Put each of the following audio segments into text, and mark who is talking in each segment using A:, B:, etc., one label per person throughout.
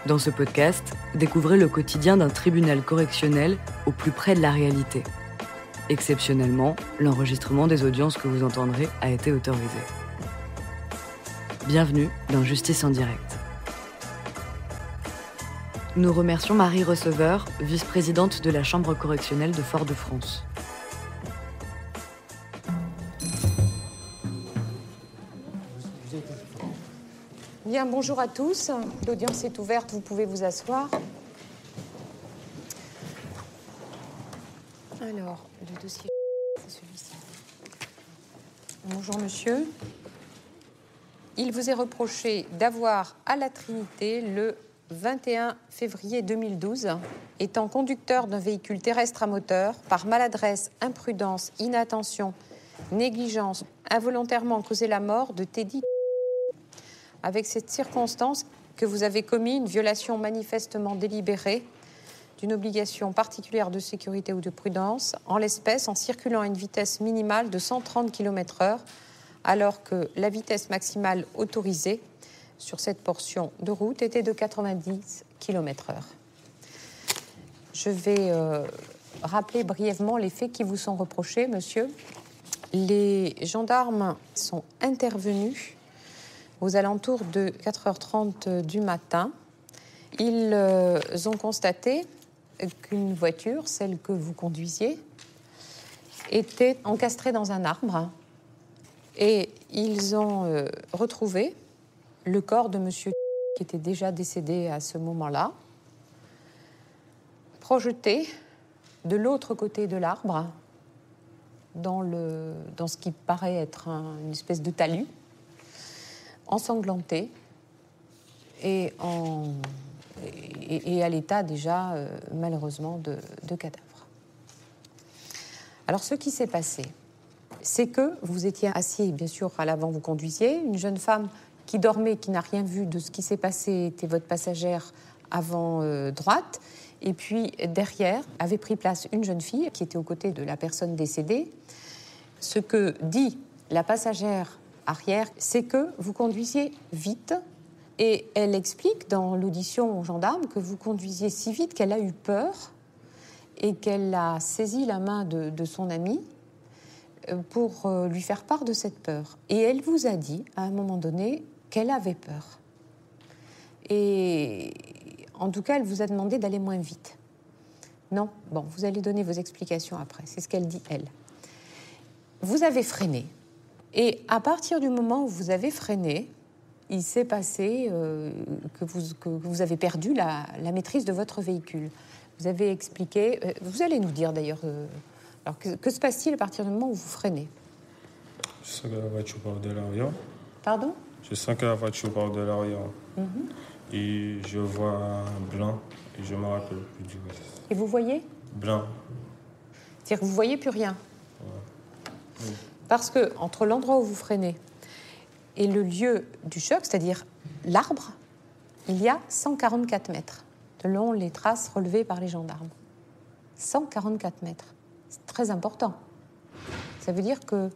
A: Dans ce podcast, découvrez le quotidien d'un tribunal correctionnel au plus près de la réalité. Exceptionnellement, l'enregistrement des audiences que vous entendrez a été autorisé. Bienvenue dans Justice en direct. Nous remercions Marie Receveur, vice-présidente de la Chambre correctionnelle de Fort-de-France.
B: Bien, bonjour à tous. L'audience est ouverte, vous pouvez vous asseoir. Alors, le dossier, c'est celui-ci. Bonjour, monsieur. Il vous est reproché d'avoir, à la Trinité, le 21 février 2012, étant conducteur d'un véhicule terrestre à moteur, par maladresse, imprudence, inattention, négligence, involontairement causé la mort de Teddy. Avec cette circonstance que vous avez commis une violation manifestement délibérée d'une obligation particulière de sécurité ou de prudence, en l'espèce en circulant à une vitesse minimale de 130 km/h, alors que la vitesse maximale autorisée sur cette portion de route était de 90 km/h. Je vais rappeler brièvement les faits qui vous sont reprochés, monsieur. Les gendarmes sont intervenus aux alentours de 4h30 du matin. Ils ont constaté qu'une voiture, celle que vous conduisiez, était encastrée dans un arbre et ils ont retrouvé le corps de monsieur qui était déjà décédé à ce moment-là, projeté de l'autre côté de l'arbre, dans ce qui paraît être une espèce de talus, ensanglanté et à l'état déjà, malheureusement, de cadavre. Alors, ce qui s'est passé, c'est que vous étiez assis, bien sûr, à l'avant, vous conduisiez. Une jeune femme qui dormait, qui n'a rien vu de ce qui s'est passé, était votre passagère avant droite. Et puis, derrière, avait pris place une jeune fille qui était aux côtés de la personne décédée. Ce que dit la passagère arrière, c'est que vous conduisiez vite et elle explique dans l'audition aux gendarmes que vous conduisiez si vite qu'elle a eu peur et qu'elle a saisi la main de son ami pour lui faire part de cette peur. Et elle vous a dit, à un moment donné, qu'elle avait peur. Et en tout cas, elle vous a demandé d'aller moins vite. Non ? Bon, vous allez donner vos explications après. C'est ce qu'elle dit, elle. Vous avez freiné. Et à partir du moment où vous avez freiné, il s'est passé que vous avez perdu la maîtrise de votre véhicule. Vous avez expliqué, vous allez nous dire d'ailleurs, alors que se passe-t-il à partir du moment où vous freinez ?
C: Je sens que la voiture part de l'arrière.
B: Pardon ?
C: Je sens que la voiture part de l'arrière. Et je vois blanc et je me rappelle plus du reste.
B: Et vous voyez ?
C: Blanc.
B: C'est-à-dire que vous ne voyez plus rien ?
C: Ouais. Oui.
B: Parce que entre l'endroit où vous freinez et le lieu du choc, c'est-à-dire l'arbre, il y a 144 mètres, selon les traces relevées par les gendarmes. 144 mètres. C'est très important. Ça veut dire que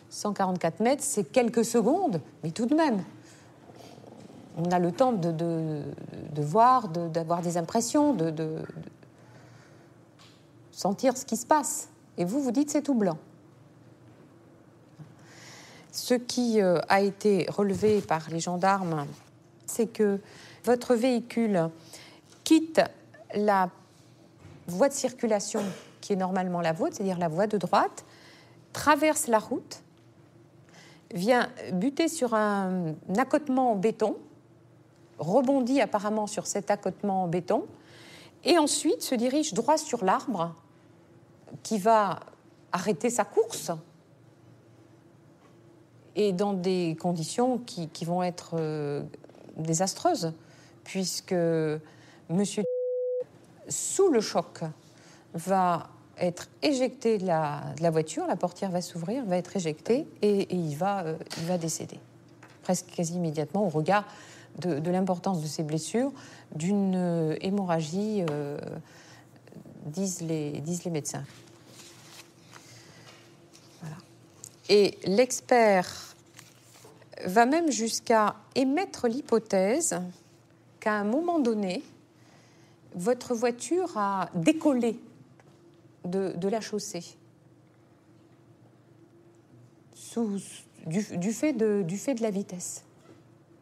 B: 144 mètres, c'est quelques secondes, mais tout de même. On a le temps de voir, d'avoir des impressions, de sentir ce qui se passe. Et vous dites c'est tout blanc. Ce qui a été relevé par les gendarmes, c'est que votre véhicule quitte la voie de circulation qui est normalement la vôtre, c'est-à-dire la voie de droite, traverse la route, vient buter sur un accotement en béton, rebondit apparemment sur cet accotement en béton, et ensuite se dirige droit sur l'arbre qui va arrêter sa course, et dans des conditions qui vont être désastreuses, puisque monsieur, sous le choc, va être éjecté de la voiture, la portière va s'ouvrir, va être éjecté, et il va décéder. Presque quasi immédiatement, au regard de l'importance de ces blessures, d'une hémorragie, disent les médecins. Voilà. Et l'expert va même jusqu'à émettre l'hypothèse qu'à un moment donné, votre voiture a décollé de la chaussée du fait de la vitesse.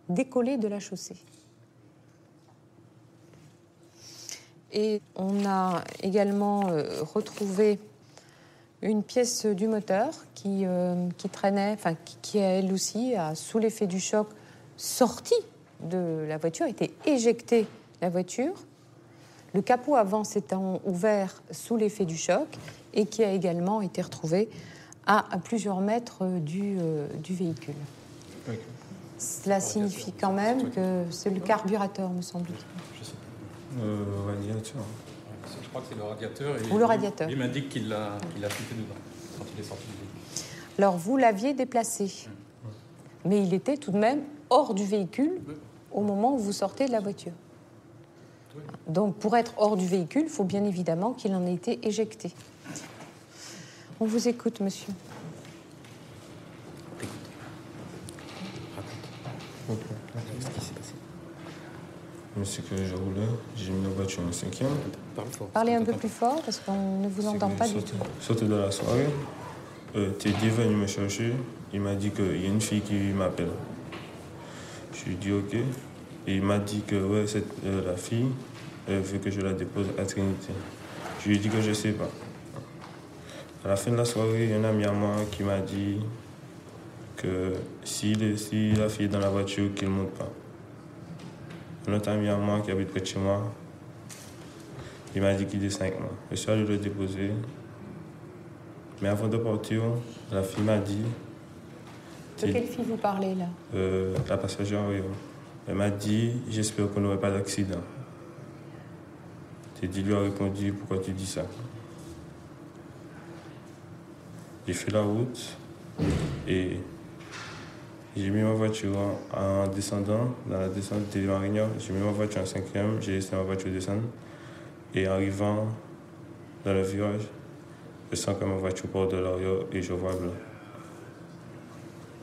B: Décollé de la chaussée. Et on a également retrouvé une pièce du moteur qui traînait, enfin qui elle aussi, sous l'effet du choc, sortie de la voiture, était éjectée de la voiture. Le capot avant s'étant ouvert sous l'effet du choc et qui a également été retrouvé à plusieurs mètres du véhicule.
C: Ok.
B: Cela signifie quand même que c'est le carburateur, me semble-t-il.
C: Radiateur.
D: Je crois que c'est le radiateur. Et
B: ou le radiateur.
D: Il m'indique qu'il l'a foutu dedans quand il est sorti du véhicule.
B: Alors, vous l'aviez déplacé, mais il était tout de même hors du véhicule au moment où vous sortez de la voiture. Donc, pour être hors du véhicule, il faut bien évidemment qu'il en ait été éjecté. On vous écoute, monsieur.
C: Qu'est-ce qui s'est passé? C'est que je roulais, j'ai mis la voiture en 5e.
B: Parlez un peu plus fort parce qu'on ne vous entend pas du tout.
C: Sorti de la soirée, Teddy est venu me chercher. Il m'a dit qu'il y a une fille qui m'appelle. Je lui ai dit OK. Et il m'a dit que ouais, c'est la fille, elle veut que je la dépose à Trinité. Je lui ai dit que je ne sais pas. À la fin de la soirée, il y a un ami à moi qui m'a dit que si la fille est dans la voiture, qu'il ne monte pas. Un autre ami à moi qui habite près de chez moi, il m'a dit qu'il descend avec moi. Je suis allé le déposer. Mais avant de partir, la fille m'a dit...
B: De quelle fille vous parlez, là?
C: La passagère, oui. Elle m'a dit, j'espère qu'on n'aurait pas d'accident. Teddy lui a répondu, pourquoi tu dis ça? J'ai fait la route et j'ai mis ma voiture en descendant, dans la descente de Marignan. J'ai mis ma voiture en 5e, j'ai laissé ma voiture descendre. Et en arrivant dans le virage, je sens que ma voiture part de l'arrière et je vois blanc.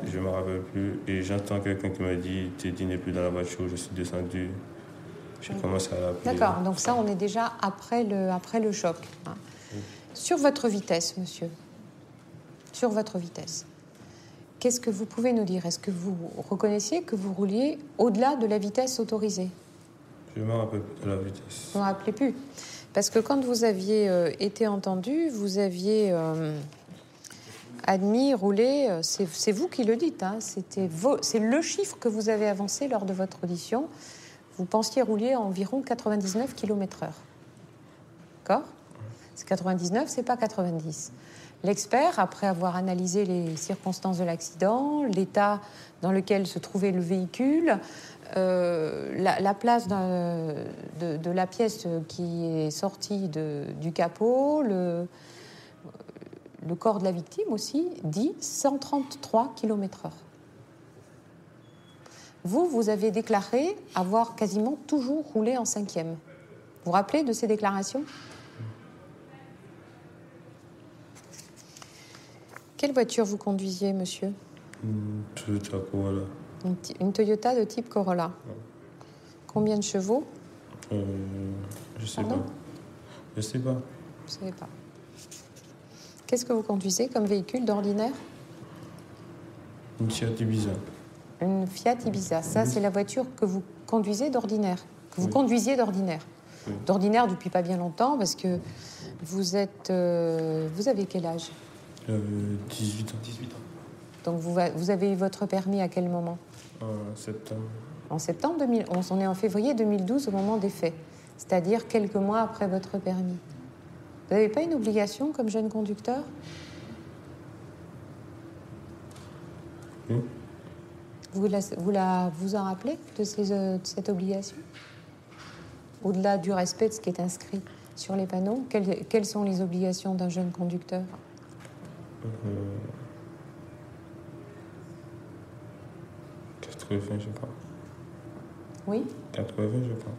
C: Je ne me rappelle plus et j'entends quelqu'un qui me dit « Teddy n'est plus dans la voiture », je suis descendu. J'ai commencé à l'appeler.
B: D'accord, donc ça, on est déjà après le choc. Hein. Oui. Sur votre vitesse, monsieur, sur votre vitesse, qu'est-ce que vous pouvez nous dire? Est-ce que vous reconnaissiez que vous rouliez au-delà de la vitesse autorisée?
C: Je ne me rappelle plus de la vitesse.
B: Vous ne me rappelez plus? Parce que quand vous aviez été entendu, vous aviez admis rouler, c'est vous qui le dites, hein, c'est le chiffre que vous avez avancé lors de votre audition. Vous pensiez rouler à environ 99 km/h. D'accord? C'est 99, c'est pas 90. L'expert, après avoir analysé les circonstances de l'accident, l'état dans lequel se trouvait le véhicule, la place de la pièce qui est sortie du capot, le corps de la victime aussi, dit 133 km/h. Vous avez déclaré avoir quasiment toujours roulé en 5e. Vous vous rappelez de ces déclarations? Quelle voiture vous conduisiez, monsieur?
C: Une Toyota Corolla.
B: Une Toyota de type Corolla. Ouais. Combien de chevaux?
C: Je sais pas. Je sais pas.
B: Vous ne savez pas. Qu'est-ce que vous conduisez comme véhicule d'ordinaire?
C: Une Fiat Ibiza.
B: Une Fiat Ibiza. Ça, c'est la voiture que vous conduisez d'ordinaire. Que vous conduisiez d'ordinaire. Oui. D'ordinaire depuis pas bien longtemps, parce que vous êtes... vous avez quel âge?
C: 18 ans.
D: 18 ans.
B: Donc vous avez eu votre permis à quel moment?
C: En septembre.
B: En septembre 2011. On est en février 2012 au moment des faits. C'est-à-dire quelques mois après votre permis. Vous n'avez pas une obligation comme jeune conducteur?
C: Oui.
B: Vous en rappelez de cette obligation? Au-delà du respect de ce qui est inscrit sur les panneaux, quelles sont les obligations d'un jeune conducteur?
C: 80, je crois.
B: Oui?
C: 80, je crois.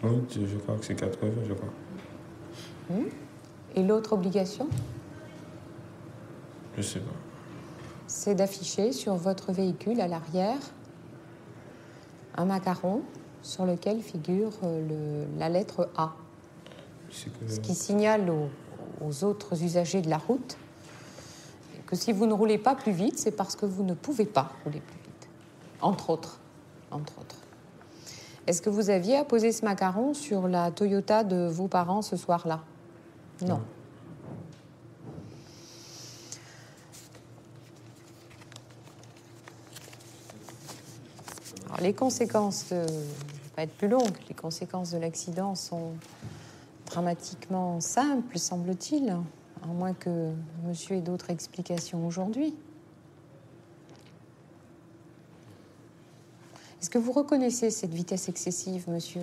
C: Oui, je crois que c'est 80, je crois.
B: Et l'autre obligation?
C: Je sais pas.
B: C'est d'afficher sur votre véhicule à l'arrière un macaron sur lequel figure la lettre A. Ce qui signale aux autres usagers de la route que si vous ne roulez pas plus vite, c'est parce que vous ne pouvez pas rouler plus vite. Entre autres. Est-ce que vous aviez apposé ce macaron sur la Toyota de vos parents ce soir-là? Non. Alors, les conséquences, je ne vais pas être plus longue, les conséquences de l'accident sont dramatiquement simples, semble-t-il, à moins que monsieur ait d'autres explications aujourd'hui. Est-ce que vous reconnaissez cette vitesse excessive, monsieur?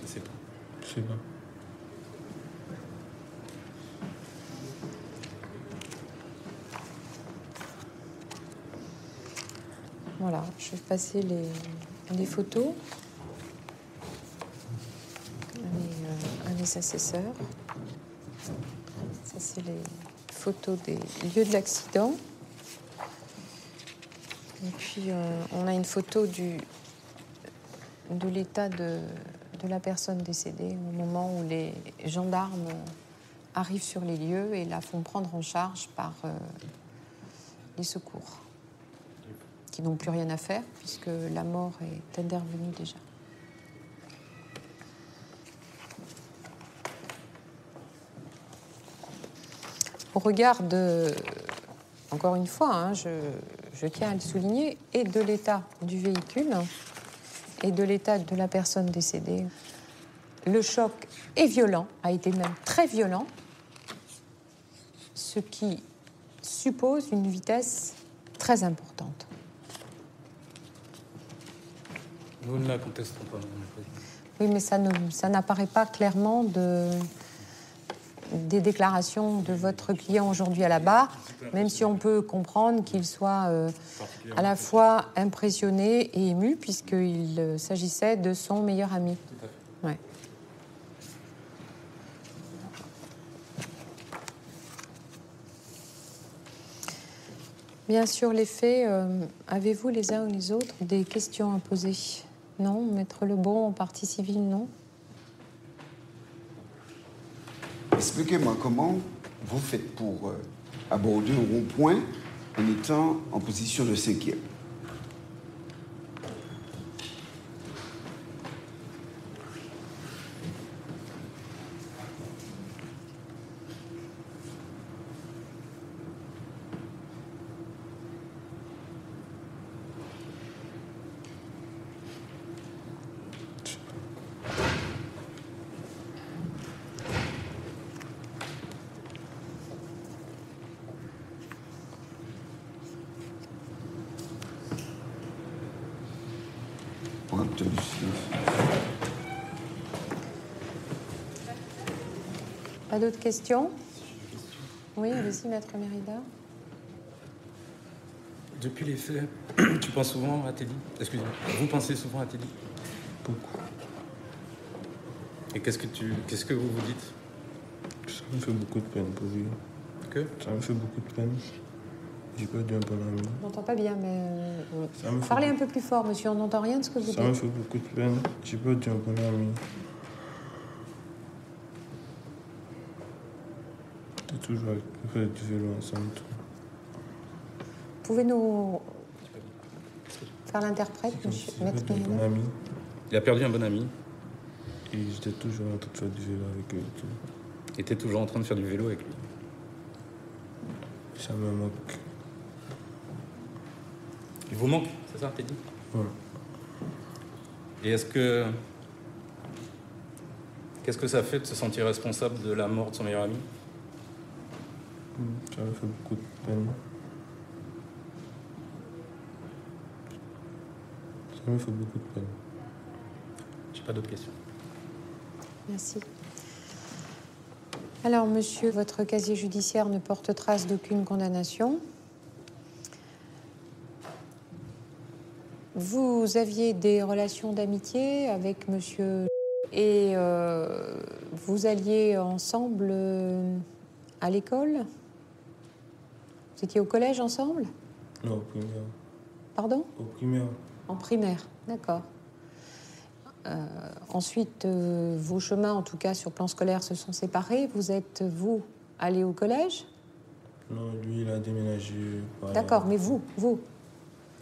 D: Je sais pas.
C: Je sais pas.
B: Voilà, je vais passer les photos à mes assesseurs. Ça, c'est les photos des lieux de l'accident. Et puis, on a une photo de l'état de la personne décédée au moment où les gendarmes arrivent sur les lieux et la font prendre en charge par les secours, qui n'ont plus rien à faire puisque la mort est intervenue déjà. Au regard de, encore une fois, hein, je tiens à le souligner, et de l'état du véhicule et de l'état de la personne décédée, le choc est violent, a été même très violent, ce qui suppose une vitesse très importante.
D: Nous ne la contestons pas.
B: Oui, mais ça n'apparaît pas clairement des déclarations de votre client aujourd'hui à la barre, même si on peut comprendre qu'il soit à la fois impressionné et ému, puisqu'il s'agissait de son meilleur ami.
D: Tout à fait.
B: Ouais. Bien sûr, les faits, avez-vous les uns ou les autres des questions à poser? Non, Maître Lebon, en partie civile, non?
E: Expliquez-moi comment vous faites pour aborder un rond-point en étant en position de 5e.
B: Pas d'autres questions? Oui, allez-y, Maître Mérida.
D: Depuis les faits, tu penses souvent à Teddy? Excusez-moi. Vous pensez souvent à Teddy?
C: Beaucoup.
D: Et qu'est-ce que vous vous dites?
C: Ça me fait beaucoup de peine pour lui.
D: Que?
C: Ça me fait beaucoup de peine. J'ai perdu un bon ami.
B: On n'entend pas bien, mais...
C: Ça me fait
B: Parlez un peu plus fort, monsieur. On n'entend rien de ce que vous dites.
C: Ça me fait beaucoup de peine. J'ai perdu un bon ami. On a toujours fait du vélo ensemble. Tout.
B: Pouvez-nous faire l'interprète, monsieur
C: J'ai
B: Maître
C: perdu un bon
B: Mérida?
C: ami.
D: Il a perdu un bon ami.
C: Et j'étais toujours en train de faire du vélo avec eux et tout.
D: Et t'es toujours en train de faire du vélo avec lui.
C: Ça me manque.
D: Il vous manque, c'est ça, Teddy?
C: Ouais.
D: Et qu'est-ce que ça fait de se sentir responsable de la mort de son meilleur ami?
C: Ça me fait beaucoup de peine. Ça me fait beaucoup de peine.
D: J'ai pas d'autres questions.
B: Merci. Alors, monsieur, votre casier judiciaire ne porte trace d'aucune condamnation. Vous aviez des relations d'amitié avec monsieur et vous alliez ensemble à l'école? Vous étiez au collège ensemble?
C: Non, au primaire.
B: Pardon?
C: Au primaire.
B: En primaire, d'accord. Ensuite, vos chemins, en tout cas sur plan scolaire, se sont séparés. Vous êtes, vous, allé au collège?
C: Non, lui, il a déménagé.
B: D'accord, mais vous,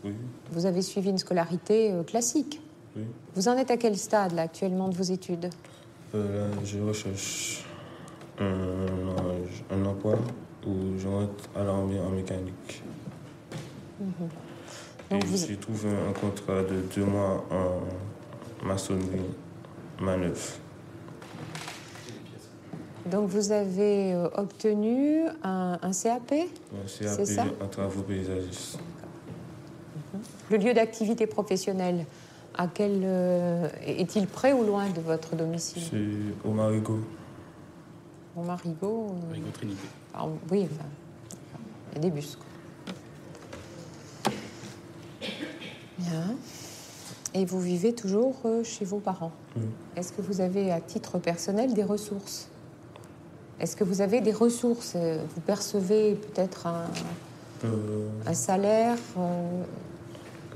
C: Oui,
B: vous avez suivi une scolarité classique.
C: oui.
B: Vous en êtes à quel stade, là, actuellement, de vos études?
C: Là, je recherche un emploi où je rentre à l'armée en mécanique.
B: Donc
C: Et j'ai trouvé un contrat de 2 mois en maçonnerie, manœuvre.
B: Donc, vous avez obtenu un CAP?
C: C'est
B: C'est ça?
C: en travaux paysagistes.
B: Le lieu d'activité professionnelle, est-il près ou loin de votre domicile?
C: C'est au Marigot.
B: Au Marigot.
D: Marigot Trinité.
B: Oui, enfin, il y a des bus, quoi. Bien. Et vous vivez toujours chez vos parents?
C: Oui.
B: Est-ce que vous avez, à titre personnel, des ressources? Est-ce que vous avez des ressources? Vous percevez peut-être un salaire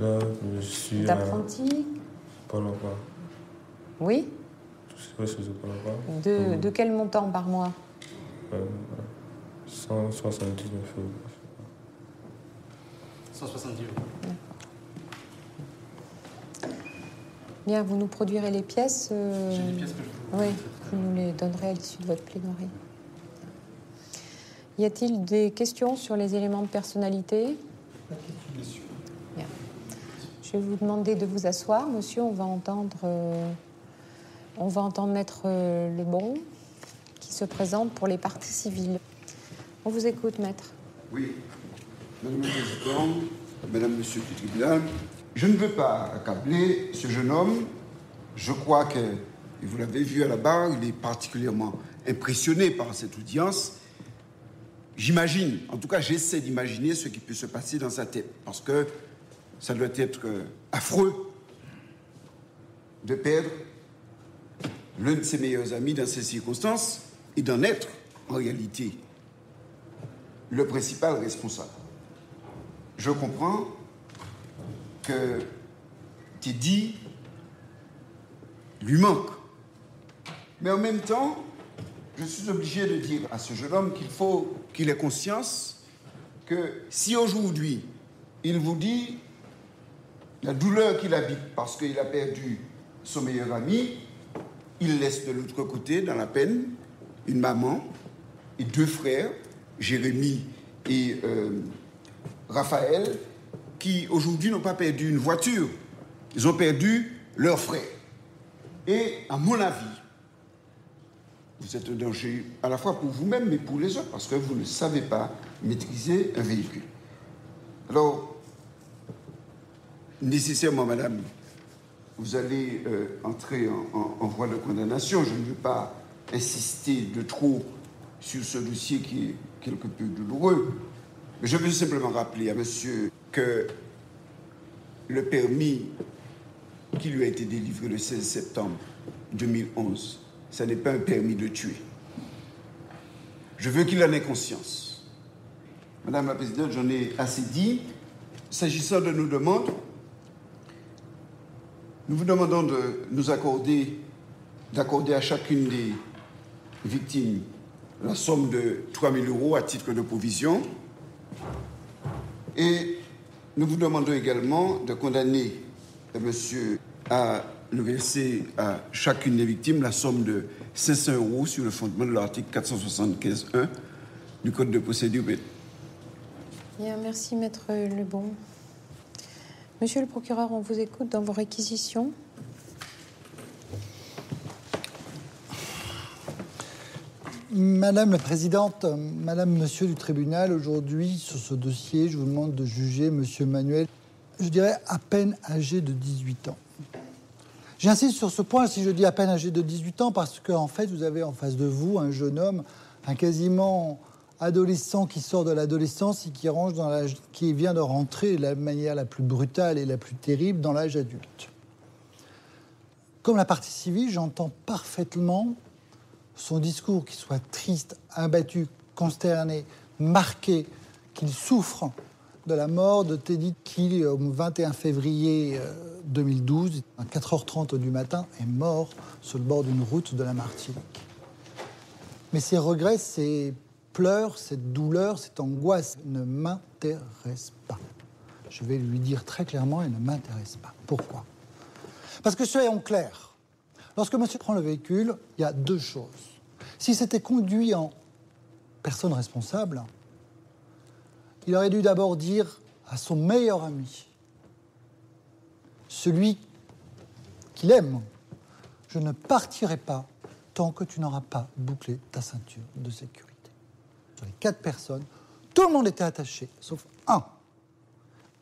C: Là, je suis
B: d'apprenti?
C: Pôle emploi.
B: Oui?
C: Ouais, c'est Pôle emploi.
B: De quel montant par mois?
C: 179 euros.
D: 170 euros.
B: Bien, vous nous produirez les pièces.
D: J'ai des pièces que je vous...
B: Oui, vous nous les donnerez à l'issue de votre plaidoirie. Y a-t-il des questions sur les éléments de personnalité?
D: Bien sûr.
B: Bien. Je vais vous demander de vous asseoir, monsieur. On va entendre Maître Lebon, qui se présente pour les parties civiles. On vous écoute, maître.
E: Oui. Madame la Présidente, Madame, Monsieur du tribunal, je ne veux pas accabler ce jeune homme. Je crois que, et vous l'avez vu à la barre, il est particulièrement impressionné par cette audience. J'imagine, en tout cas j'essaie d'imaginer ce qui peut se passer dans sa tête, parce que ça doit être affreux de perdre l'un de ses meilleurs amis dans ces circonstances et d'en être, en réalité, le principal responsable. Je comprends que Teddy lui manque. Mais en même temps, je suis obligé de dire à ce jeune homme qu'il faut qu'il ait conscience que si aujourd'hui, il vous dit la douleur qu'il habite parce qu'il a perdu son meilleur ami, il laisse de l'autre côté, dans la peine, une maman et 2 frères, Jérémy et Raphaël, qui aujourd'hui n'ont pas perdu une voiture, ils ont perdu leur frère. Et à mon avis, vous êtes un danger à la fois pour vous-même mais pour les autres, parce que vous ne savez pas maîtriser un véhicule. Alors, nécessairement, madame, vous allez entrer en voie de condamnation. Je ne veux pas insister de trop sur ce dossier qui est quelque peu douloureux. Mais je veux simplement rappeler à monsieur que le permis qui lui a été délivré le 16 septembre 2011, ce n'est pas un permis de tuer. Je veux qu'il en ait conscience. Madame la Présidente, j'en ai assez dit. S'agissant de nos demandes, nous vous demandons de nous d'accorder à chacune des victimes la somme de 3 000 € à titre de provision. Et nous vous demandons également de condamner monsieur à nous verser à chacune des victimes la somme de 500 € sur le fondement de l'article 475.1 du Code de procédure pénale.
B: Bien, merci, maître Lebon. Monsieur le procureur, on vous écoute dans vos réquisitions.
F: Madame la Présidente, Madame, Monsieur du tribunal, aujourd'hui, sur ce dossier, je vous demande de juger Monsieur Manuel, je dirais à peine âgé de 18 ans. J'insiste sur ce point, si je dis à peine âgé de 18 ans, parce qu'en fait, vous avez en face de vous un jeune homme, un quasiment adolescent qui sort de l'adolescence et qui vient de rentrer de la manière la plus brutale et la plus terrible dans l'âge adulte. Comme la partie civile, j'entends parfaitement son discours, qui soit triste, abattu, consterné, marqué, qu'il souffre de la mort de Teddy qui, au 21 février 2012, à 4h30 du matin, est mort sur le bord d'une route de la Martinique. Mais ces regrets, ces pleurs, cette douleur, cette angoisse ne m'intéressent pas. Je vais lui dire très clairement, elle ne m'intéresse pas. Pourquoi ? Parce que soyons clairs, lorsque monsieur prend le véhicule, il y a deux choses. Si c'était conduit en personne responsable, il aurait dû d'abord dire à son meilleur ami, celui qu'il aime, je ne partirai pas tant que tu n'auras pas bouclé ta ceinture de sécurité. Sur les 4 personnes, tout le monde était attaché, sauf un.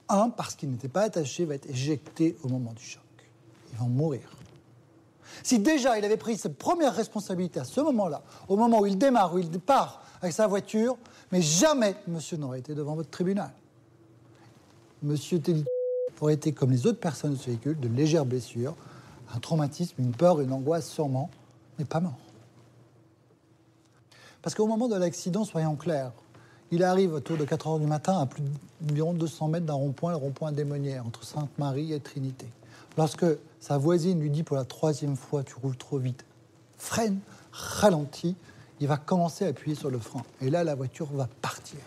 F: Un, parce qu'il n'était pas attaché, va être éjecté au moment du choc. Ils vont mourir. Si déjà il avait pris sa première responsabilité à ce moment-là, au moment où il démarre, où il part avec sa voiture, mais jamais monsieur n'aurait été devant votre tribunal. Monsieur Teddy aurait été comme les autres personnes de ce véhicule, de légères blessures, un traumatisme, une peur, une angoisse sûrement, mais pas mort. Parce qu'au moment de l'accident, soyons clairs, il arrive autour de 4h du matin à plus d'environ 200 mètres d'un rond-point, le rond-point Démonière, entre Sainte-Marie et Trinité. Lorsque sa voisine lui dit pour la 3e fois « tu roules trop vite », freine, ralentit, il va commencer à appuyer sur le frein. Et là, la voiture va partir.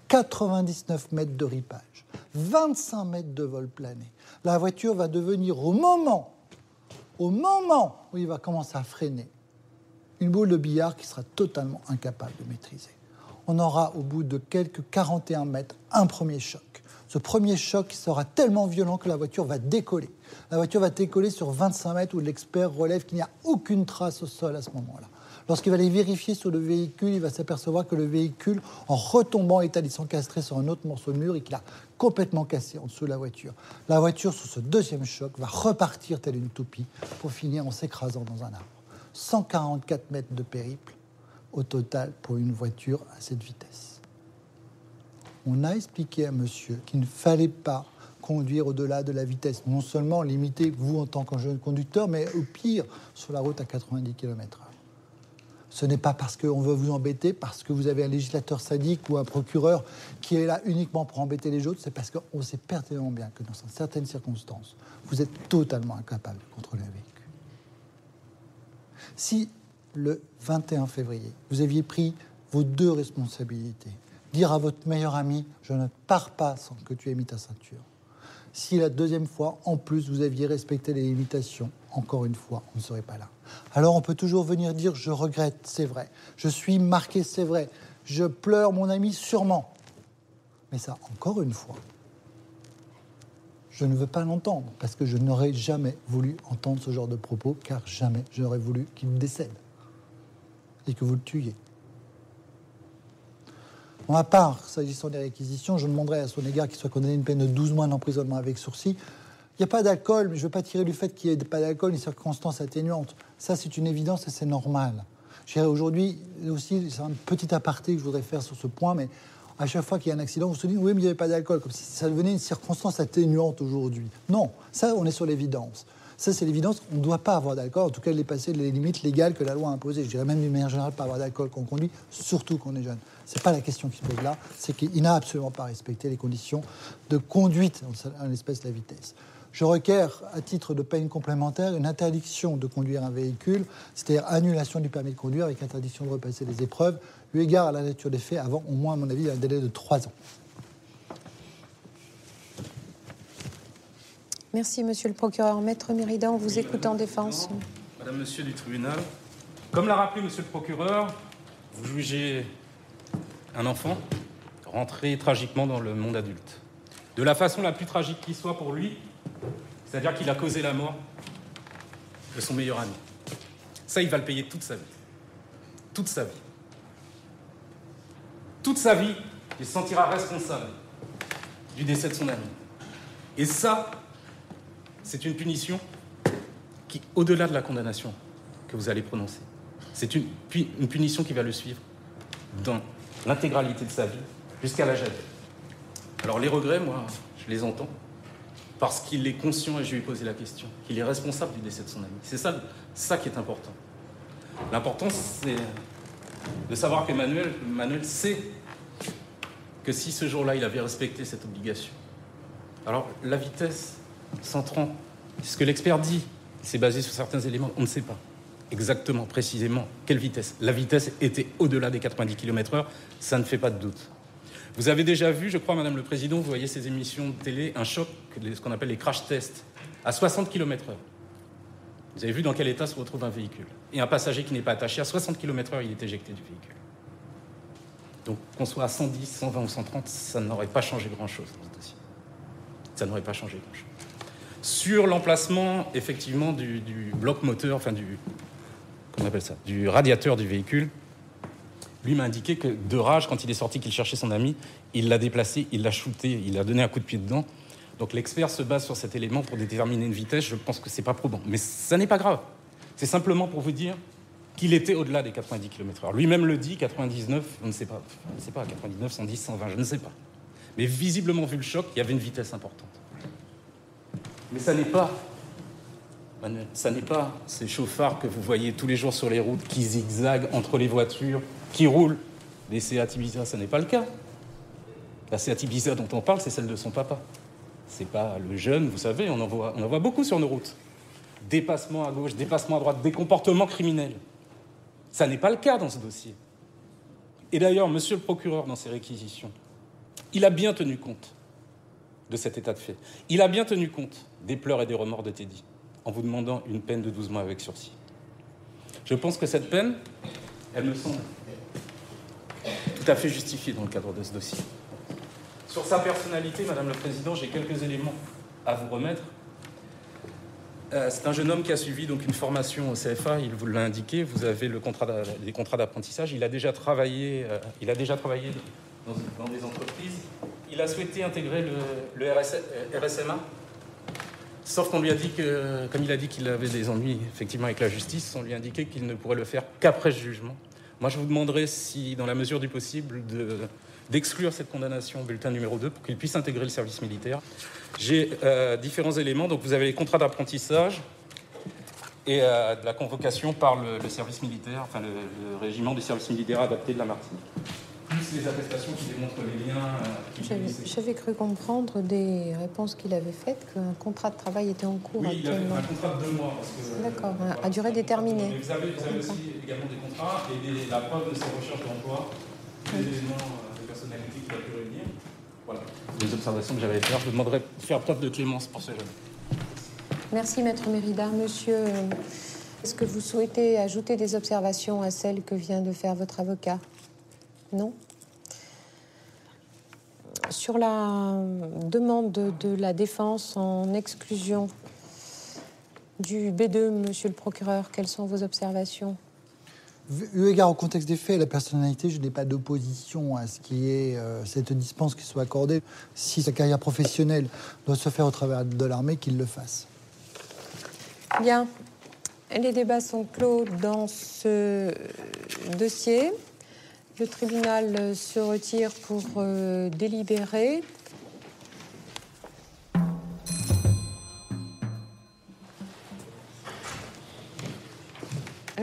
F: 99 mètres de ripage, 25 mètres de vol plané. La voiture va devenir, au moment où il va commencer à freiner, une boule de billard qui sera totalement incapable de maîtriser. On aura, au bout de quelques 41 mètres, un premier choc. Ce premier choc sera tellement violent que la voiture va décoller. La voiture va décoller sur 25 mètres où l'expert relève qu'il n'y a aucune trace au sol à ce moment-là. Lorsqu'il va aller vérifier sur le véhicule, il va s'apercevoir que le véhicule, en retombant, est allé s'encastrer sur un autre morceau de mur et qu'il a complètement cassé en dessous de la voiture. La voiture, sous ce deuxième choc, va repartir telle une toupie pour finir en s'écrasant dans un arbre. 144 mètres de périple au total pour une voiture à cette vitesse. On a expliqué à monsieur qu'il ne fallait pas conduire au-delà de la vitesse, non seulement limiter vous en tant que jeune conducteur, mais au pire sur la route à 90 km/h. Ce n'est pas parce qu'on veut vous embêter, parce que vous avez un législateur sadique ou un procureur qui est là uniquement pour embêter les autres, c'est parce qu'on sait pertinemment bien que dans certaines circonstances, vous êtes totalement incapable de contrôler un véhicule. Si le 21 février, vous aviez pris vos 2 responsabilités, dire à votre meilleur ami « je ne pars pas sans que tu aies mis ta ceinture », si la 2e fois, en plus, vous aviez respecté les limitations, encore une fois, on ne serait pas là. Alors on peut toujours venir dire « je regrette, c'est vrai, je suis marqué, c'est vrai, je pleure mon ami, sûrement ». Mais ça, encore une fois, je ne veux pas l'entendre, parce que je n'aurais jamais voulu entendre ce genre de propos, car jamais je n'aurais voulu qu'il décède et que vous le tuiez. Pour ma part, s'agissant des réquisitions, je demanderais à son égard qu'il soit condamné à une peine de 12 mois d'emprisonnement avec sursis. Il n'y a pas d'alcool, mais je ne veux pas tirer du fait qu'il n'y ait pas d'alcool une circonstance atténuante. Ça, c'est une évidence et c'est normal. Aujourd'hui, aussi, c'est un petit aparté que je voudrais faire sur ce point, mais à chaque fois qu'il y a un accident, vous se dites « oui, mais il n'y avait pas d'alcool », comme si ça devenait une circonstance atténuante aujourd'hui. Non, ça, on est sur l'évidence. Ça, c'est l'évidence, on ne doit pas avoir d'alcool, en tout cas, dépasser les limites légales que la loi a imposées. Je dirais même d'une manière générale, pas avoir d'alcool quand on conduit, surtout quand on est jeune. Ce n'est pas la question qui se pose là, c'est qu'il n'a absolument pas respecté les conditions de conduite en l'espèce de la vitesse. Je requiers, à titre de peine complémentaire, une interdiction de conduire un véhicule, c'est-à-dire annulation du permis de conduire avec interdiction de repasser les épreuves, eu égard à la nature des faits, avant au moins, à mon avis, un délai de 3 ans.
B: Merci, monsieur le procureur. Maître Méridan, on vous écoute en défense.
D: Madame, monsieur du tribunal, comme l'a rappelé monsieur le procureur, vous jugez un enfant rentré tragiquement dans le monde adulte. De la façon la plus tragique qui soit pour lui, c'est-à-dire qu'il a causé la mort de son meilleur ami. Ça, il va le payer toute sa vie. Toute sa vie. Toute sa vie, il se sentira responsable du décès de son ami. Et ça, c'est une punition qui, au-delà de la condamnation que vous allez prononcer, c'est une punition qui va le suivre dans l'intégralité de sa vie, jusqu'à l'âge adulte. Alors les regrets, moi, je les entends, parce qu'il est conscient, et je lui ai posé la question, qu'il est responsable du décès de son ami. C'est ça qui est important. L'important, c'est de savoir qu'Emmanuel sait que si ce jour-là, il avait respecté cette obligation. Alors, la vitesse, 130, c'est ce que l'expert dit, c'est basé sur certains éléments, on ne sait pas exactement, précisément, quelle vitesse. La vitesse était au-delà des 90 km/h, ça ne fait pas de doute. Vous avez déjà vu, je crois, Madame le Président, vous voyez ces émissions de télé, un choc, ce qu'on appelle les crash tests, à 60 km/h. Vous avez vu dans quel état se retrouve un véhicule. Et un passager qui n'est pas attaché, à 60 km/h, il est éjecté du véhicule. Donc, qu'on soit à 110, 120 ou 130, ça n'aurait pas changé grand-chose dans ce dossier. Ça n'aurait pas changé grand-chose. Sur l'emplacement, effectivement, du bloc moteur, enfin du radiateur du véhicule, lui m'a indiqué que de rage, quand il est sorti, qu'il cherchait son ami, il l'a déplacé, il l'a shooté, il a donné un coup de pied dedans. Donc l'expert se base sur cet élément pour déterminer une vitesse. Je pense que c'est pas probant. Mais ça n'est pas grave. C'est simplement pour vous dire qu'il était au-delà des 90 km/h. Lui-même le dit, 99, on ne sait pas. On ne sait pas, 99, 110, 120, je ne sais pas. Mais visiblement, vu le choc, il y avait une vitesse importante. Mais ça n'est pas, Manuel, ça n'est pas ces chauffards que vous voyez tous les jours sur les routes qui zigzaguent entre les voitures, qui roulent. Les Seat Ibiza, ça n'est pas le cas. La Seat Ibiza dont on parle, c'est celle de son papa. C'est pas le jeune, vous savez, on en voit beaucoup sur nos routes. Dépassement à gauche, dépassement à droite, des comportements criminels. Ça n'est pas le cas dans ce dossier. Et d'ailleurs, monsieur le procureur, dans ses réquisitions, il a bien tenu compte de cet état de fait. Il a bien tenu compte des pleurs et des remords de Teddy, en vous demandant une peine de 12 mois avec sursis. Je pense que cette peine, elle me semble tout à fait justifiée dans le cadre de ce dossier. Sur sa personnalité, Madame la Présidente, j'ai quelques éléments à vous remettre. C'est un jeune homme qui a suivi donc une formation au CFA, il vous l'a indiqué, vous avez les contrats d'apprentissage, il a déjà travaillé dans des entreprises. Il a souhaité intégrer le RSMA, sauf qu'on lui a dit que, comme il a dit qu'il avait des ennuis effectivement avec la justice, on lui a indiqué qu'il ne pourrait le faire qu'après ce jugement. Moi, je vous demanderai si, dans la mesure du possible, d'exclure cette condamnation au bulletin numéro 2 pour qu'il puisse intégrer le service militaire. J'ai différents éléments. Donc, vous avez les contrats d'apprentissage et de la convocation par le service militaire, enfin le régiment du service militaire adapté de la Martinique. Plus les attestations qui démontrent les liens.
B: J'avais cru comprendre des réponses qu'il avait faites qu'un contrat de travail était en cours
D: actuellement. Oui, il y avait un contrat de 2 mois.
B: D'accord, à durée déterminée.
D: Vous avez aussi également des contrats et la preuve de ses recherches d'emploi, des éléments de personnalité qu'il a pu réunir. Voilà, les observations que j'avais faites. Je vous demanderai de faire preuve de clémence pour ce jeune.
B: Merci, Maître Mérida. Monsieur, est-ce que vous souhaitez ajouter des observations à celles que vient de faire votre avocat ? Non. Sur la demande de la défense en exclusion du B2, monsieur le procureur, quelles sont vos observations ?
F: Eu égard au contexte des faits et la personnalité, je n'ai pas d'opposition à ce qui est cette dispense qui soit accordée. Si sa carrière professionnelle doit se faire au travers de l'armée, qu'il le fasse.
B: Bien. Les débats sont clos dans ce dossier. Le tribunal se retire pour délibérer.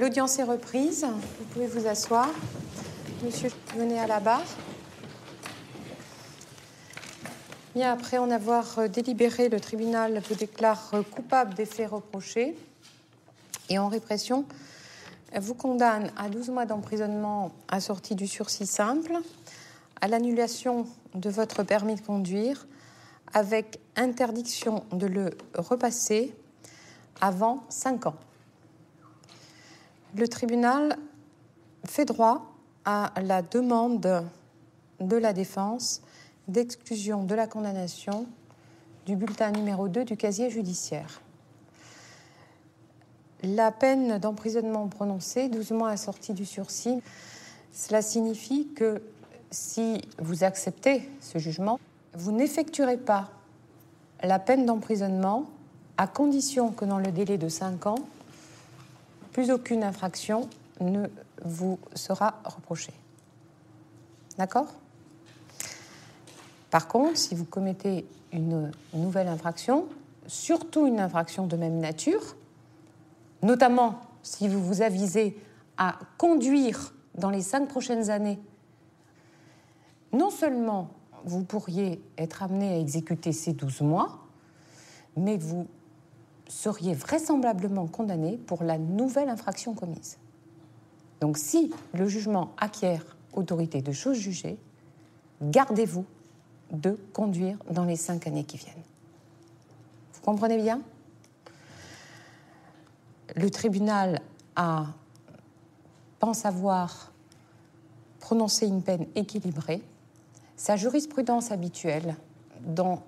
B: L'audience est reprise. Vous pouvez vous asseoir. Monsieur, venez à la barre. Bien, après en avoir délibéré, le tribunal vous déclare coupable des faits reprochés et en répression vous condamne à 12 mois d'emprisonnement assorti du sursis simple, à l'annulation de votre permis de conduire, avec interdiction de le repasser avant 5 ans. Le tribunal fait droit à la demande de la défense d'exclusion de la condamnation du bulletin numéro 2 du casier judiciaire. La peine d'emprisonnement prononcée, 12 mois assortie du sursis, cela signifie que si vous acceptez ce jugement, vous n'effectuerez pas la peine d'emprisonnement à condition que dans le délai de 5 ans, plus aucune infraction ne vous sera reprochée. D'accord ? Par contre, si vous commettez une nouvelle infraction, surtout une infraction de même nature, notamment si vous vous avisez à conduire dans les 5 prochaines années, non seulement vous pourriez être amené à exécuter ces 12 mois, mais vous seriez vraisemblablement condamné pour la nouvelle infraction commise. Donc si le jugement acquiert autorité de chose jugée, gardez-vous de conduire dans les 5 années qui viennent. Vous comprenez bien ? Le tribunal pense avoir prononcé une peine équilibrée. Sa jurisprudence habituelle dans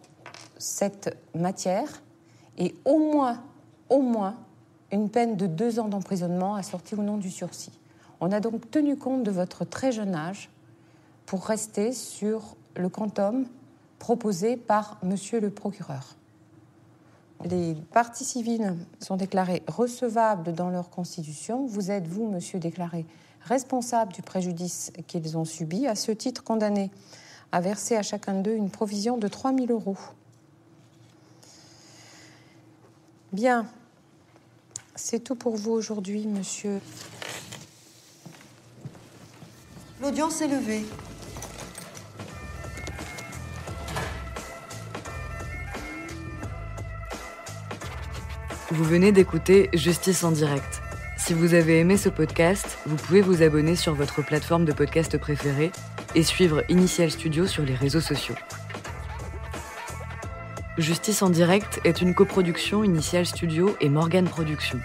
B: cette matière est au moins une peine de 2 ans d'emprisonnement assortie ou non du sursis. On a donc tenu compte de votre très jeune âge pour rester sur le quantum proposé par Monsieur le procureur. Les parties civiles sont déclarées recevables dans leur constitution. Vous êtes, vous, monsieur, déclaré responsable du préjudice qu'ils ont subi. À ce titre, condamné à verser à chacun d'eux une provision de 3 000 €. Bien. C'est tout pour vous aujourd'hui, monsieur.
G: L'audience est levée.
A: Vous venez d'écouter Justice en direct. Si vous avez aimé ce podcast, vous pouvez vous abonner sur votre plateforme de podcast préférée et suivre Initial Studio sur les réseaux sociaux. Justice en direct est une coproduction Initial Studio et Morgane Productions.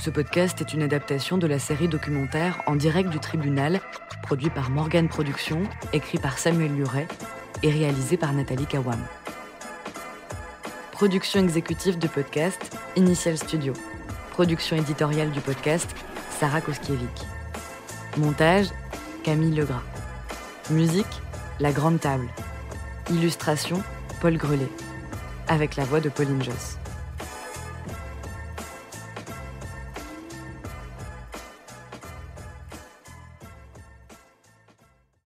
A: Ce podcast est une adaptation de la série documentaire En direct du tribunal, produit par Morgane Productions, écrit par Samuel Luret et réalisé par Nathalie Kawam. Production exécutive du podcast, Initial Studio. Production éditoriale du podcast, Sarah Koskiewicz. Montage, Camille Legras. Musique, La Grande Table. Illustration, Paul Grelet. Avec la voix de Pauline Josse.